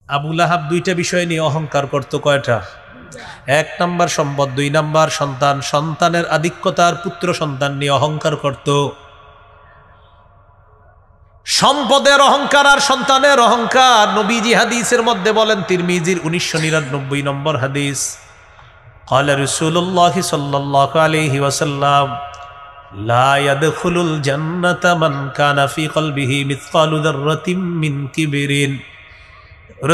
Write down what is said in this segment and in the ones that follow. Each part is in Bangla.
আবু লাহাব দুইটা বিষয় নিয়ে অহংকার করত। কয়টা? এক নাম্বার সম্পদ, দুই নাম্বার সন্তান। সন্তানের আধিক্যতার পুত্র সন্তান নিয়ে অহংকার করত। সম্পদের অহংকার আর সন্তানের অহংকার নবীজি হাদিসের মধ্যে বলেন, তিরমিজির 1999 নম্বর হাদিস, قال رسول الله صلى الله عليه وسلم لا يدخل الجنة من كان في قلبه مثقال ذرة من كبر।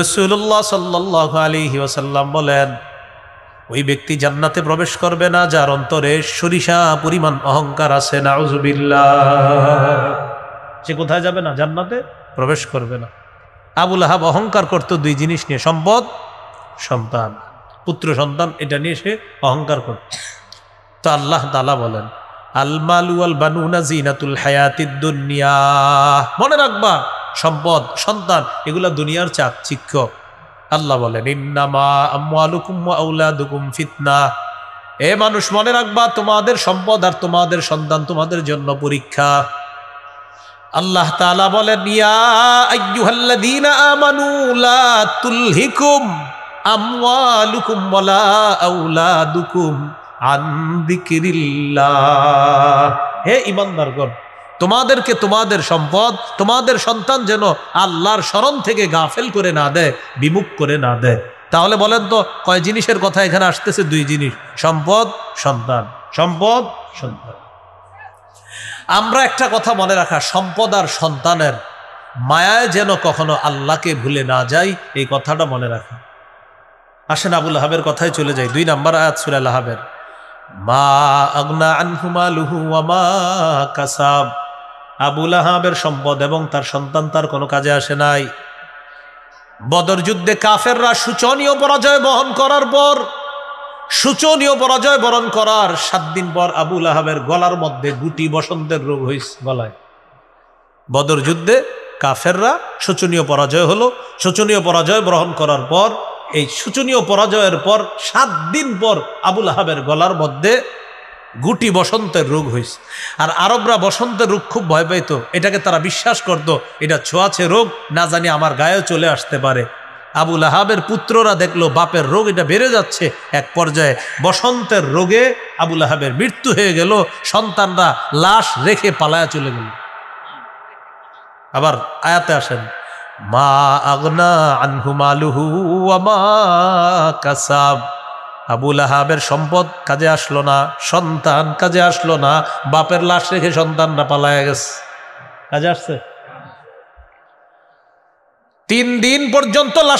রাসূলুল্লাহ সাল্লাল্লাহু আলাইহি ওয়াসাল্লাম বলেন, ওই ব্যক্তি জান্নাতে প্রবেশ করবে না যার অন্তরে সরিষা পরিমাণ অহংকার আছে। নাউযুবিল্লাহ। সে কোথায় যাবে না? জান্নাতে প্রবেশ করবে না। আবু লাহাব অহংকার করত দুই জিনিস নিয়ে, সম্পদ, সন্তান, পুত্র সন্তান, এটা নিয়ে সে অহংকার করত। তো আল্লাহ তাআলা বলেন, আল মালু ওয়াল বানুনা জিনাতুল হায়াতিদ দুনিয়া। মনে রাখবা, সম্পদ, সন্তান এগুলা দুনিয়ার চাকচিক্য। আল্লাহ বলেন, ইন্নামা আমওয়ালুকুম ওয়া আওলাদুকুম ফিতনা। এ মানুষ মনে রাখবা, তোমাদের সম্পদ আর তোমাদের সন্তান তোমাদের জন্য পরীক্ষা। আল্লাহ তাআলা বলেন, ইয়া আইয়ুহাল্লাযীনা আমানু লা তুলহিকুম আমওয়ালুকুম ওয়ালা আওলাদুকুম আন যিকরিল্লাহ। হে ঈমানদারগণ, তোমাদেরকে তোমাদের সম্পদ, তোমাদের সন্তান যেন আল্লাহর স্মরণ থেকে গাফেল করে না দেয়, বিমুখ করে না দেয়। তাহলে বলেন তো, কয় জিনিসের কথা এখানে আসতেছে? দুই জিনিস, সম্পদ, সন্তান। সম্পদ, সন্তান। আমরা একটা কথা মনে রাখা, সম্পদ আর সন্তানের মায়ায় যেন কখনো আল্লাহকে ভুলে না যাই, এই কথাটা মনে রাখা। আসেন আবু লাহাবের কথায় চলে যাই। 2 নম্বর আয়াত সূরা লাহাবের, মা আগনা আনহু মালুহু ওয়া মা কাসাব। আবু লাহাবের সম্পদ এবং তার সন্তান তার কোনো কাজে আসে নাই। বদর যুদ্ধে কাফেররা শোচনীয় পরাজয় বহন করার পর, শোচনীয় পরাজয় বরণ করার 7 দিন পর আবু লাহাবের গলার মধ্যে গুটি বসন্তের রোগ হয়েছে গলায়। বদর যুদ্ধে কাফেররা শোচনীয় পরাজয় হলো। শোচনীয় পরাজয় গ্রহণ করার পর, এই শোচনীয় পরাজয়ের পর 7 দিন পর আবু লাহাবের গলার মধ্যে গুটি বসন্তের রোগ হয়েছে। আর আরবরা বসন্তের রোগ খুব ভয় পাইত। এটাকে তারা বিশ্বাস করত, এটা ছোঁয়াছে রোগ, না জানি আমার গায়েও চলে আসতে পারে। আবু লাহাবের পুত্ররা দেখলো বাপের রোগ এটা বেড়ে যাচ্ছে, এক পর্যায়ে বসন্তের রোগে আবু লাহাবের মৃত্যু হয়ে গেল। সন্তানরা লাশ রেখে পালায়া চলে গেল। আবার আয়াতে আসেন, মা আগনা আনহু মালুহু ওয়া মা কাসাব। আবু লাহাবের সম্পদ কাজে আসলো না, সন্তান কাজে আসলো না, বাপের লাশ রেখে সন্তানরা পালায়া গেছে। কাজে আসছে? 3 দিন পর্যন্ত লাশ